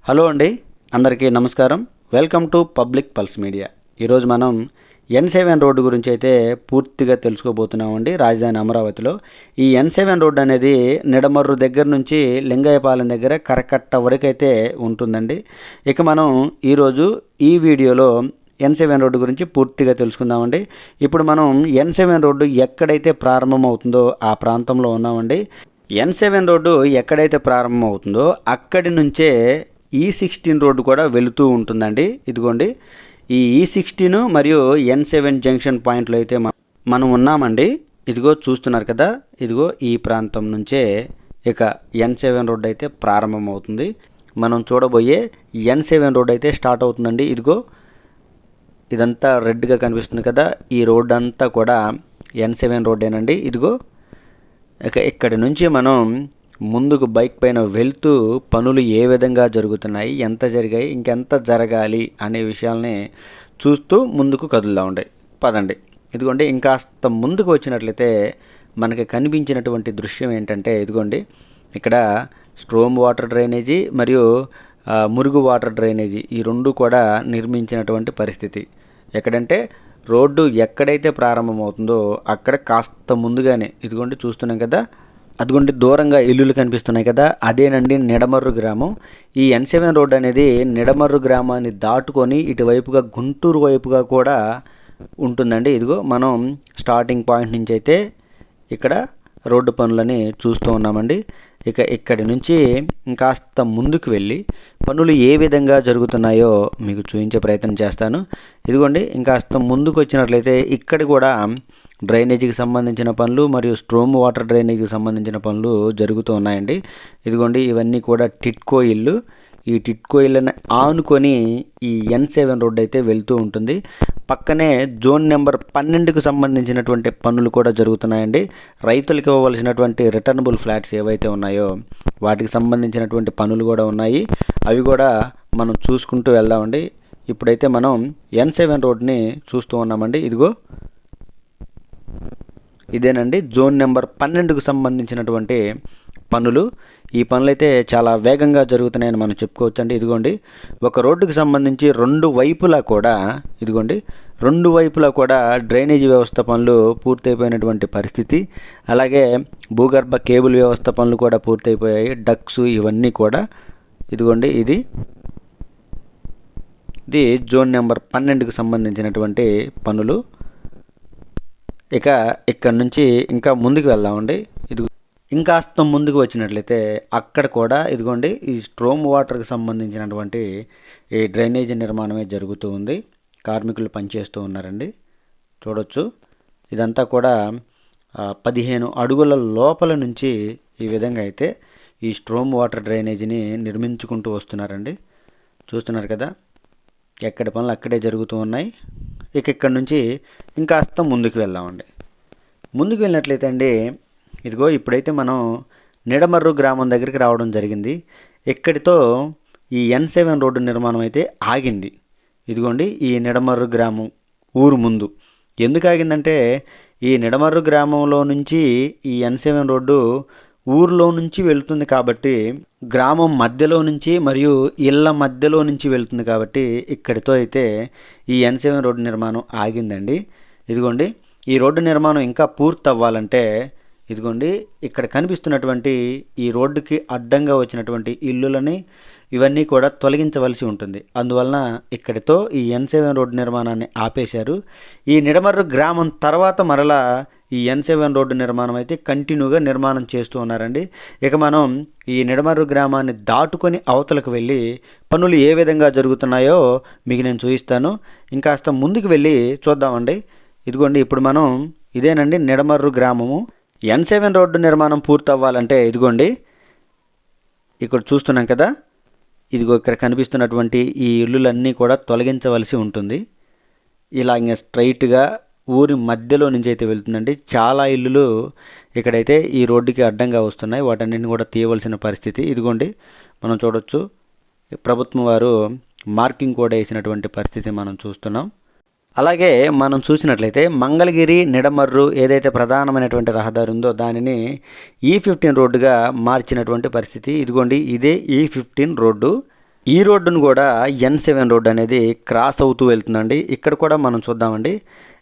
Hello అండి, అందరికీ నమస్కారం. Welcome to public pulse media. ఈరోజు మనం N7 రోడ్డు గురించి అయితే పూర్తిగా తెలుసుకోబోతున్నామండి. రాజధాని అమరావతిలో ఈ N7 రోడ్డు అనేది నిడమర్రు దగ్గర నుంచి లింగయ్యపాలెం దగ్గర కరకట్ట వరకు అయితే ఉంటుందండి. ఇక మనం ఈరోజు ఈ వీడియోలో N7 రోడ్డు గురించి పూర్తిగా తెలుసుకుందామండి. ఇప్పుడు మనం N7 రోడ్డు ఎక్కడైతే ప్రారంభమవుతుందో ఆ ప్రాంతంలో ఉన్నామండి. N7 రోడ్డు ఎక్కడైతే ప్రారంభమవుతుందో అక్కడి నుంచే E16 రోడ్డు కూడా వెళుతూ ఉంటుందండి. ఇదిగోండి ఈ E16 మరియు N7 జంక్షన్ పాయింట్లో అయితే మనం ఉన్నామండి. ఇదిగో చూస్తున్నారు కదా, ఇదిగో ఈ ప్రాంతం నుంచే ఇక N7 రోడ్డు అయితే ప్రారంభమవుతుంది. మనం చూడబోయే N7 రోడ్డు అయితే స్టార్ట్ అవుతుందండి. ఇదిగో ఇదంతా రెడ్గా కనిపిస్తుంది కదా, ఈ రోడ్డు అంతా కూడా N7 రోడ్డేనండి. ఇదిగో ఇక ఇక్కడి నుంచి మనం ముందుకు బైక్ పైన వెళ్తూ పనులు ఏ విధంగా జరుగుతున్నాయి, ఎంత జరిగాయి, ఇంకెంత జరగాలి అనే విషయాల్ని చూస్తూ ముందుకు కదులుతూ ఉంటాయి. పదండి. ఇదిగోండి ఇంకాస్త ముందుకు వచ్చినట్లయితే మనకి కనిపించినటువంటి దృశ్యం ఏంటంటే, ఇదిగోండి ఇక్కడ స్ట్రోమ్ వాటర్ డ్రైనేజీ మరియు మురుగు వాటర్ డ్రైనేజీ ఈ రెండు కూడా నిర్మించినటువంటి పరిస్థితి. ఎక్కడంటే రోడ్డు ఎక్కడైతే ప్రారంభమవుతుందో అక్కడ కాస్త ముందుగానే ఇదిగోండి చూస్తున్నాం కదా, అదిగోండి దూరంగా ఇల్లులు కనిపిస్తున్నాయి కదా, అదేనండి నిడమర్రు గ్రామం. ఈ N7 రోడ్డు అనేది నిడమర్రు గ్రామాన్ని దాటుకొని ఇటువైపుగా గుంటూరు వైపుగా కూడా ఉంటుందండి. ఇదిగో మనం స్టార్టింగ్ పాయింట్ నుంచి అయితే ఇక్కడ రోడ్డు పనులని చూస్తూ ఉన్నామండి. ఇక ఇక్కడి నుంచి ఇంకాస్త ముందుకు వెళ్ళి పనులు ఏ విధంగా జరుగుతున్నాయో మీకు చూపించే ప్రయత్నం చేస్తాను. ఇదిగోండి ఇంకాస్త ముందుకు వచ్చినట్లయితే ఇక్కడ కూడా డ్రైనేజీకి సంబంధించిన పనులు మరియు స్ట్రోమ్ వాటర్ డ్రైనేజీకి సంబంధించిన పనులు జరుగుతూ ఉన్నాయండి. ఇదిగోండి ఇవన్నీ కూడా టిట్కో ఇల్లు. ఈ టిట్కో ఇళ్ళని ఆనుకొని ఈ N7 రోడ్డు అయితే వెళ్తూ ఉంటుంది. పక్కనే జోన్ నెంబర్ 12కు సంబంధించినటువంటి పనులు కూడా జరుగుతున్నాయండి. రైతులకు ఇవ్వవలసినటువంటి రిటర్నబుల్ ఫ్లాట్స్ ఏవైతే ఉన్నాయో వాటికి సంబంధించినటువంటి పనులు కూడా ఉన్నాయి. అవి కూడా మనం చూసుకుంటూ వెళ్దామండి. ఇప్పుడైతే మనం N7 రోడ్ని చూస్తూ ఉన్నామండి. ఇదిగో ఇదేనండి జోన్ నెంబర్ 12కు సంబంధించినటువంటి పనులు. ఈ పనులు అయితే చాలా వేగంగా జరుగుతున్నాయని మనం చెప్పుకోవచ్చండి. ఇదిగోండి ఒక రోడ్డుకి సంబంధించి రెండు వైపులా కూడా డ్రైనేజీ వ్యవస్థ పనులు పూర్తయిపోయినటువంటి పరిస్థితి. అలాగే భూగర్భ కేబుల్ వ్యవస్థ పనులు కూడా పూర్తయిపోయాయి. డక్స్ ఇవన్నీ కూడా ఇదిగోండి ఇది జోన్ నెంబర్ 12కు సంబంధించినటువంటి పనులు. ఇక ఇక్కడ నుంచి ఇంకా ముందుకు వెళ్దామండి. ఇంకాస్త ముందుకు వచ్చినట్లయితే అక్కడ కూడా ఇదిగోండి ఈ స్ట్రోమ్ వాటర్కి సంబంధించినటువంటి ఈ డ్రైనేజీ నిర్మాణమే జరుగుతూ ఉంది. కార్మికులు పనిచేస్తూ ఉన్నారండి. చూడొచ్చు ఇదంతా కూడా 15 అడుగుల లోపల నుంచి ఈ విధంగా అయితే ఈ స్ట్రోమ్ వాటర్ డ్రైనేజీని నిర్మించుకుంటూ వస్తున్నారండి. చూస్తున్నారు కదా, ఎక్కడి పనులు అక్కడే జరుగుతూ ఉన్నాయి. ఇక ఇక్కడ నుంచి ఇంకాస్త ముందుకు వెళ్దామండి. ముందుకు వెళ్ళినట్లయితే అండి ఇదిగో ఇప్పుడైతే మనం నిడమర్రు గ్రామం దగ్గరికి రావడం జరిగింది. ఇక్కడితో ఈ N7 రోడ్డు నిర్మాణం అయితే ఆగింది. ఇదిగోండి ఈ నిడమర్రు గ్రామం ఊరు ముందు ఎందుకు ఆగిందంటే, ఈ నిడమర్రు గ్రామంలో నుంచి ఈ N7 రోడ్డు ఊర్లో నుంచి వెళ్తుంది కాబట్టి, గ్రామం మధ్యలో నుంచి మరియు ఇళ్ళ మధ్యలో నుంచి వెళ్తుంది కాబట్టి ఇక్కడితో అయితే ఈ N7 రోడ్డు నిర్మాణం ఆగిందండి. ఇదిగోండి ఈ రోడ్డు నిర్మాణం ఇంకా పూర్తి అవ్వాలంటే ఇదిగోండి ఇక్కడ కనిపిస్తున్నటువంటి ఈ రోడ్డుకి అడ్డంగా వచ్చినటువంటి ఇల్లులని ఇవన్నీ కూడా తొలగించవలసి ఉంటుంది. అందువలన ఇక్కడితో ఈ N7 రోడ్డు నిర్మాణాన్ని ఆపేశారు. ఈ నిడమర్రు గ్రామం తర్వాత మరలా ఈ N7 రోడ్డు నిర్మాణం అయితే కంటిన్యూగా నిర్మాణం చేస్తూ ఉన్నారండి. ఇక మనం ఈ నిడమర్రు గ్రామాన్ని దాటుకొని అవతలకు వెళ్ళి పనులు ఏ విధంగా జరుగుతున్నాయో మీకు నేను చూపిస్తాను. ఇంకాస్త ముందుకు వెళ్ళి చూద్దామండి. ఇదిగోండి ఇప్పుడు మనం ఇదేనండి నిడమర్రు గ్రామము. N7 రోడ్డు నిర్మాణం పూర్తి అవ్వాలంటే ఇదిగోండి ఇక్కడ చూస్తున్నాం కదా, ఇదిగో ఇక్కడ కనిపిస్తున్నటువంటి ఈ ఇల్లులన్నీ కూడా తొలగించవలసి ఉంటుంది. ఇలా ఇంకా స్ట్రైట్గా ఊరి మధ్యలో నుంచి అయితే వెళ్తుందండి. చాలా ఇల్లులు ఇక్కడైతే ఈ రోడ్డుకి అడ్డంగా వస్తున్నాయి. వాటన్నిటిని కూడా తీయవలసిన పరిస్థితి. ఇదిగోండి మనం చూడొచ్చు ప్రభుత్వం వారు మార్కింగ్ కూడా వేసినటువంటి పరిస్థితి మనం చూస్తున్నాం. అలాగే మనం చూసినట్లయితే మంగళగిరి నిడమర్రు ఏదైతే ప్రధానమైనటువంటి రహదారి ఉందో దానిని E15 రోడ్డుగా మార్చినటువంటి పరిస్థితి. ఇదిగోండి ఇదే E15 రోడ్డు. ఈ రోడ్డును కూడా N7 రోడ్డు అనేది క్రాస్ అవుతూ వెళ్తుందండి. ఇక్కడ కూడా మనం చూద్దామండి.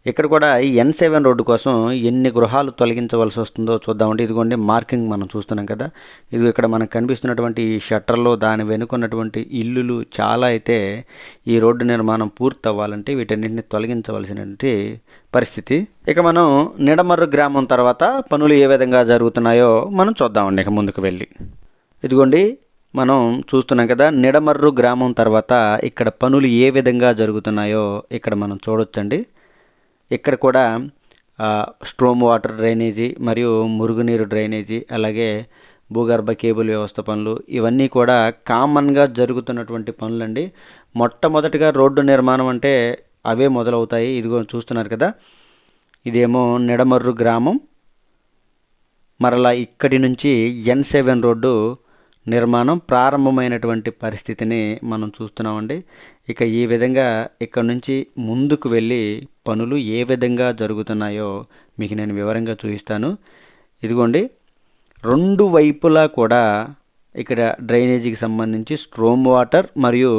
ఇక్కడ కూడా ఈ N7 రోడ్డు కోసం ఎన్ని గృహాలు తొలగించవలసి వస్తుందో చూద్దామండి. ఇదిగోండి మార్కింగ్ మనం చూస్తున్నాం కదా. ఇది ఇక్కడ మనకు కనిపిస్తున్నటువంటి ఈ షట్టర్లో దాని వెనుకున్నటువంటి ఇల్లులు చాలా అయితే ఈ రోడ్డు నిర్మాణం పూర్తి అవ్వాలంటే వీటన్నింటిని తొలగించవలసినటువంటి పరిస్థితి. ఇక మనం నిడమర్రు గ్రామం తర్వాత పనులు ఏ విధంగా జరుగుతున్నాయో మనం చూద్దామండి ఇక ముందుకు వెళ్ళి. ఇదిగోండి మనం చూస్తున్నాం కదా, నిడమర్రు గ్రామం తర్వాత ఇక్కడ పనులు ఏ విధంగా జరుగుతున్నాయో ఇక్కడ మనం చూడొచ్చండి. ఇక్కడ కూడా స్ట్రోమ్ వాటర్ డ్రైనేజీ మరియు మురుగునీరు డ్రైనేజీ, అలాగే భూగర్భ కేబుల్ వ్యవస్థ పనులు, ఇవన్నీ కూడా కామన్గా జరుగుతున్నటువంటి పనులండి. మొట్టమొదటిగా రోడ్డు నిర్మాణం అంటే అవే మొదలవుతాయి. ఇదిగో చూస్తున్నారు కదా, ఇదేమో నిడమర్రు గ్రామం. మరలా ఇక్కడి నుంచి N7 రోడ్డు నిర్మాణం ప్రారంభమైనటువంటి పరిస్థితిని మనం చూస్తున్నామండి. ఇక ఈ విధంగా ఇక్కడ నుంచి ముందుకు వెళ్ళి పనులు ఏ విధంగా జరుగుతున్నాయో మీకు నేను వివరంగా చూపిస్తాను. ఇదిగోండి, రెండు వైపులా కూడా ఇక్కడ డ్రైనేజీకి సంబంధించి స్ట్రోమ్ వాటర్ మరియు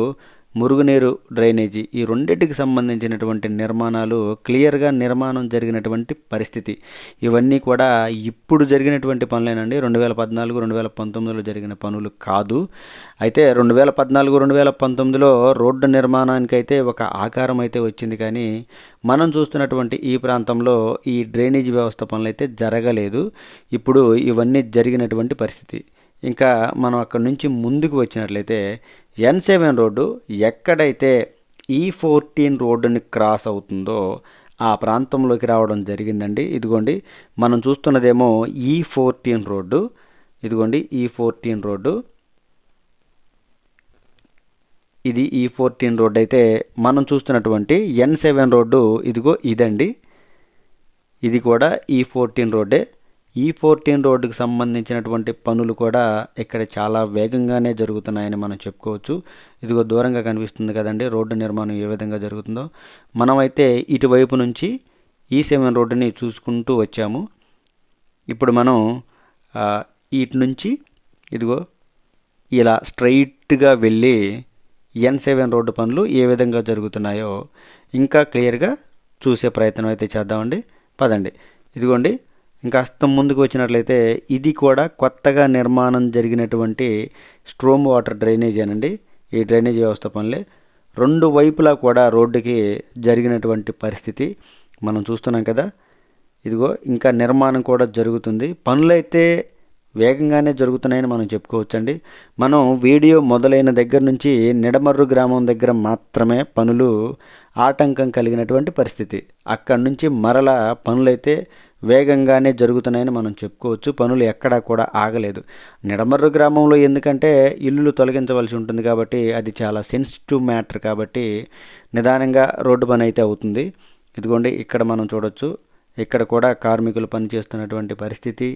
మురుగునీరు డ్రైనేజీ, ఈ రెండింటికి సంబంధించినటువంటి నిర్మాణాలు క్లియర్గా నిర్మాణం జరిగినటువంటి పరిస్థితి. ఇవన్నీ కూడా ఇప్పుడు జరిగినటువంటి పనులేనండి. 2014, 2019లో జరిగిన పనులు కాదు. అయితే 2014, 2019లో రోడ్డు నిర్మాణానికైతే ఒక ఆకారం అయితే వచ్చింది, కానీ మనం చూస్తున్నటువంటి ఈ ప్రాంతంలో ఈ డ్రైనేజీ వ్యవస్థ పనులు అయితే జరగలేదు. ఇప్పుడు ఇవన్నీ జరిగినటువంటి పరిస్థితి. ఇంకా మనం అక్కడి నుంచి ముందుకు వచ్చినట్లయితే N7 రోడ్డు ఎక్కడైతే E14 రోడ్డుని క్రాస్ అవుతుందో ఆ ప్రాంతంలోకి రావడం జరిగిందండి. ఇదిగోండి మనం చూస్తున్నదేమో E14 రోడ్డు. ఇదిగోండి E14 రోడ్డు. ఇది E14 రోడ్డు అయితే మనం చూస్తున్నటువంటి N7 రోడ్డు ఇదిగో ఇదండి. ఇది కూడా E14 రోడ్డే. E14 రోడ్డుకు సంబంధించినటువంటి పనులు కూడా ఇక్కడ చాలా వేగంగానే జరుగుతున్నాయని మనం చెప్పుకోవచ్చు. ఇదిగో దూరంగా కనిపిస్తుంది కదండి రోడ్డు నిర్మాణం ఏ విధంగా జరుగుతుందో. మనమైతే ఇటువైపు నుంచి E7 రోడ్డుని చూసుకుంటూ వచ్చాము. ఇప్పుడు మనం ఇటు నుంచి ఇదిగో ఇలా స్ట్రైట్గా వెళ్ళి N7 రోడ్డు పనులు ఏ విధంగా జరుగుతున్నాయో ఇంకా క్లియర్గా చూసే ప్రయత్నం అయితే చేద్దామండి. పదండి. ఇదిగోండి, ఇంకాస్త ముందుకు వచ్చినట్లయితే ఇది కూడా కొత్తగా నిర్మాణం జరిగినటువంటి స్ట్రోమ్ వాటర్ డ్రైనేజీ అనండి. ఈ డ్రైనేజీ వ్యవస్థ పనులే రెండు వైపులా కూడా రోడ్డుకి జరిగినటువంటి పరిస్థితి మనం చూస్తున్నాం కదా. ఇదిగో ఇంకా నిర్మాణం కూడా జరుగుతుంది. పనులైతే వేగంగానే జరుగుతున్నాయని మనం చెప్పుకోవచ్చండి. మనం వీడియో మొదలైన దగ్గర నుంచి నిడమర్రు గ్రామం దగ్గర మాత్రమే పనులు ఆటంకం కలిగినటువంటి పరిస్థితి. అక్కడి నుంచి మరలా పనులైతే వేగంగానే జరుగుతున్నాయని మనం చెప్పుకోవచ్చు. పనులు ఎక్కడా కూడా ఆగలేదు. నిడమర్రు గ్రామంలో ఎందుకంటే ఇల్లులు తొలగించవలసి ఉంటుంది కాబట్టి అది చాలా సెన్సిటివ్ మ్యాటర్ కాబట్టి నిదానంగా రోడ్డు పని అయితే అవుతుంది. ఇదిగోండి ఇక్కడ మనం చూడొచ్చు, ఇక్కడ కూడా కార్మికులు పనిచేస్తున్నటువంటి పరిస్థితి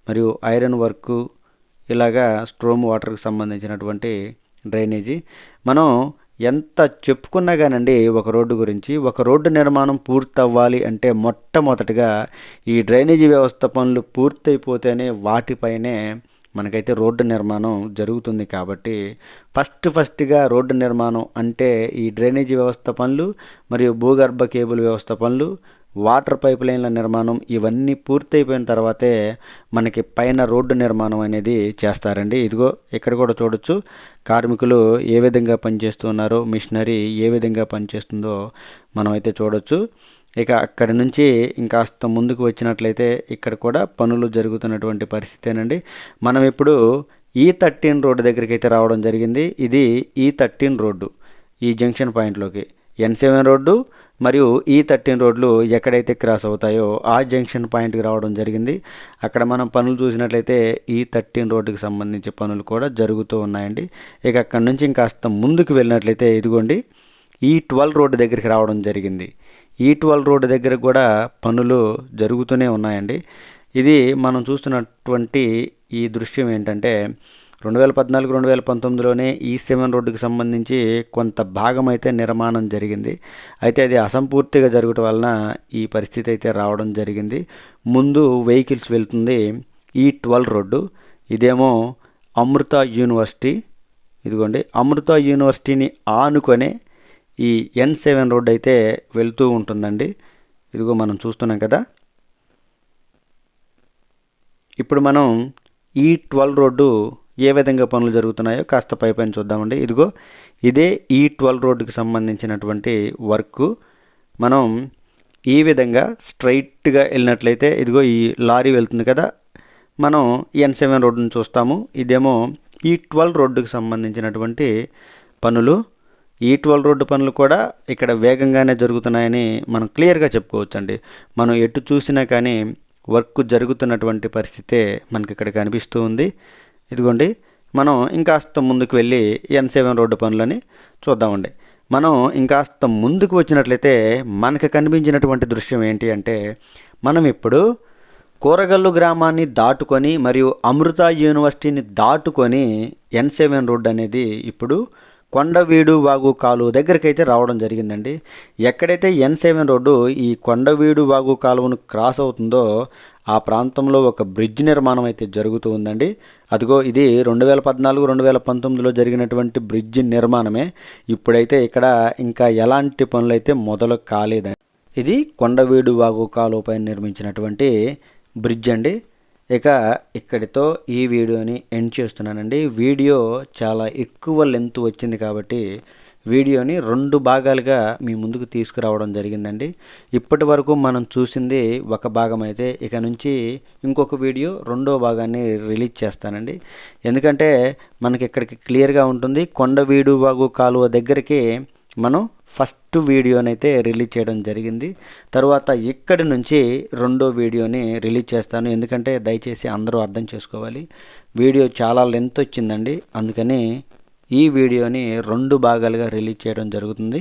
మరియు ఐరన్ వర్కు, ఇలాగా స్ట్రోమ్ వాటర్కి సంబంధించినటువంటి డ్రైనేజీ. మనం ఎంత చెప్పుకున్నా కానండి ఒక రోడ్డు గురించి, ఒక రోడ్డు నిర్మాణం పూర్తి అవ్వాలి అంటే మొట్టమొదటిగా ఈ డ్రైనేజీ వ్యవస్థ పనులు పూర్తయిపోతేనే వాటిపైనే మనకైతే రోడ్డు నిర్మాణం జరుగుతుంది. కాబట్టి ఫస్ట్గా రోడ్డు నిర్మాణం అంటే ఈ డ్రైనేజీ వ్యవస్థ పనులు మరియు భూగర్భ కేబుల్ వ్యవస్థ పనులు, వాటర్ పైప్ లైన్ల నిర్మాణం, ఇవన్నీ పూర్తయిపోయిన తర్వాతే మనకి పైన రోడ్డు నిర్మాణం అనేది చేస్తారండి. ఇదిగో ఇక్కడ కూడా చూడొచ్చు కార్మికులు ఏ విధంగా పనిచేస్తున్నారో, మిషనరీ ఏ విధంగా పనిచేస్తుందో మనం అయితే చూడొచ్చు. ఇక అక్కడి నుంచి ఇంకాస్త ముందుకు వచ్చినట్లయితే ఇక్కడ కూడా పనులు జరుగుతున్నటువంటి పరిస్థితేనండి. మనం ఇప్పుడు E13 రోడ్డు దగ్గరికి అయితే రావడం జరిగింది. ఇది E13 రోడ్డు. ఈ జంక్షన్ పాయింట్లోకి N7 రోడ్డు మరియు E13 రోడ్లు ఎక్కడైతే క్రాస్ అవుతాయో ఆ జంక్షన్ పాయింట్కి రావడం జరిగింది. అక్కడ మనం పనులు చూసినట్లయితే E13 రోడ్డుకి సంబంధించి పనులు కూడా జరుగుతూ ఉన్నాయండి. ఇక అక్కడి నుంచి ఇంకాస్త ముందుకు వెళ్ళినట్లయితే ఇదిగోండి E12 రోడ్డు దగ్గరికి రావడం జరిగింది. E12 రోడ్డు దగ్గర కూడా పనులు జరుగుతూనే ఉన్నాయండి. ఇది మనం చూస్తున్నటువంటి ఈ దృశ్యం ఏంటంటే 2014, 2019లోనే E7 రోడ్డుకి సంబంధించి కొంత భాగం అయితే నిర్మాణం జరిగింది. అయితే అది అసంపూర్తిగా జరగటం వలన ఈ పరిస్థితి అయితే రావడం జరిగింది. ముందు వెహికల్స్ వెళ్తుంది E12 రోడ్డు. ఇదేమో అమృత యూనివర్సిటీ. ఇదిగోండి అమృత యూనివర్సిటీని ఆనుకొనే ఈ N7 రోడ్ అయితే వెళ్తూ ఉంటుందండి. ఇదిగో మనం చూస్తున్నాం కదా. ఇప్పుడు మనం E12 రోడ్డు ఏ విధంగా పనులు జరుగుతున్నాయో కాస్త పైపైన చూద్దామండి. ఇదిగో ఇదే E12 రోడ్డుకి సంబంధించినటువంటి వర్క్. మనం ఈ విధంగా స్ట్రైట్గా వెళ్ళినట్లయితే ఇదిగో ఈ లారీ వెళ్తుంది కదా, మనం N7 రోడ్డును చూస్తాము. ఇదేమో E12 రోడ్డుకి సంబంధించినటువంటి పనులు. E12 రోడ్డు పనులు కూడా ఇక్కడ వేగంగానే జరుగుతున్నాయని మనం క్లియర్గా చెప్పుకోవచ్చండి. మనం ఎటు చూసినా కానీ వర్క్ జరుగుతున్నటువంటి పరిస్థితే మనకి ఇక్కడ కనిపిస్తూ ఉంది. ఇదిగోండి మనం ఇంకాస్త ముందుకు వెళ్ళి N7 రోడ్డు పనులని చూద్దామండి. మనం ఇంకాస్త ముందుకు వచ్చినట్లయితే మనకు కనిపించినటువంటి దృశ్యం ఏంటి అంటే, మనం ఇప్పుడు కూరగల్లు గ్రామాన్ని దాటుకొని మరియు అమృత యూనివర్సిటీని దాటుకొని N7 రోడ్డు అనేది ఇప్పుడు కొండవీడు వాగు కాలువ దగ్గరికి అయితే రావడం జరిగిందండి. ఎక్కడైతే N7 రోడ్డు ఈ కొండవీడు వాగు కాలువను క్రాస్ అవుతుందో ఆ ప్రాంతంలో ఒక బ్రిడ్జ్ నిర్మాణం అయితే జరుగుతూ ఉందండి. అదిగో ఇది 2014, 2019లో జరిగినటువంటి బ్రిడ్జ్ నిర్మాణమే. ఇప్పుడైతే ఇక్కడ ఇంకా ఎలాంటి పనులు అయితే మొదలు కాలేదండి. ఇది కొండవీడు వాగు కాలువపై నిర్మించినటువంటి బ్రిడ్జ్ అండి. ఇక ఇక్కడితో ఈ వీడియోని ఎండ్ చేస్తున్నానండి. వీడియో చాలా ఎక్కువ లెంత్ వచ్చింది కాబట్టి వీడియోని 2 భాగాలుగా మీ ముందుకు తీసుకురావడం జరిగిందండి. ఇప్పటి వరకు మనం చూసింది ఒక భాగం అయితే, ఇక నుంచి ఇంకొక వీడియో 2వ భాగాన్ని రిలీజ్ చేస్తానండి. ఎందుకంటే మనకి ఇక్కడికి క్లియర్గా ఉంటుంది. కొండవీడు వాగు కాలువ దగ్గరికి మనం ఫస్ట్ వీడియోనైతే రిలీజ్ చేయడం జరిగింది. తర్వాత ఇక్కడి నుంచి 2వ వీడియోని రిలీజ్ చేస్తాను. ఎందుకంటే దయచేసి అందరూ అర్థం చేసుకోవాలి, వీడియో చాలా లెంత్ వచ్చిందండి. అందుకని ఈ వీడియోని 2 భాగాలుగా రిలీజ్ చేయడం జరుగుతుంది.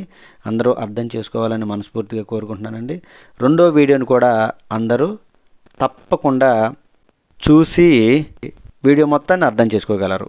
అందరూ అర్థం చేసుకోవాలని మనస్ఫూర్తిగా కోరుకుంటున్నానండి. 2వ వీడియోని కూడా అందరూ తప్పకుండా చూసి వీడియో మొత్తాన్ని అర్థం చేసుకోగలరు.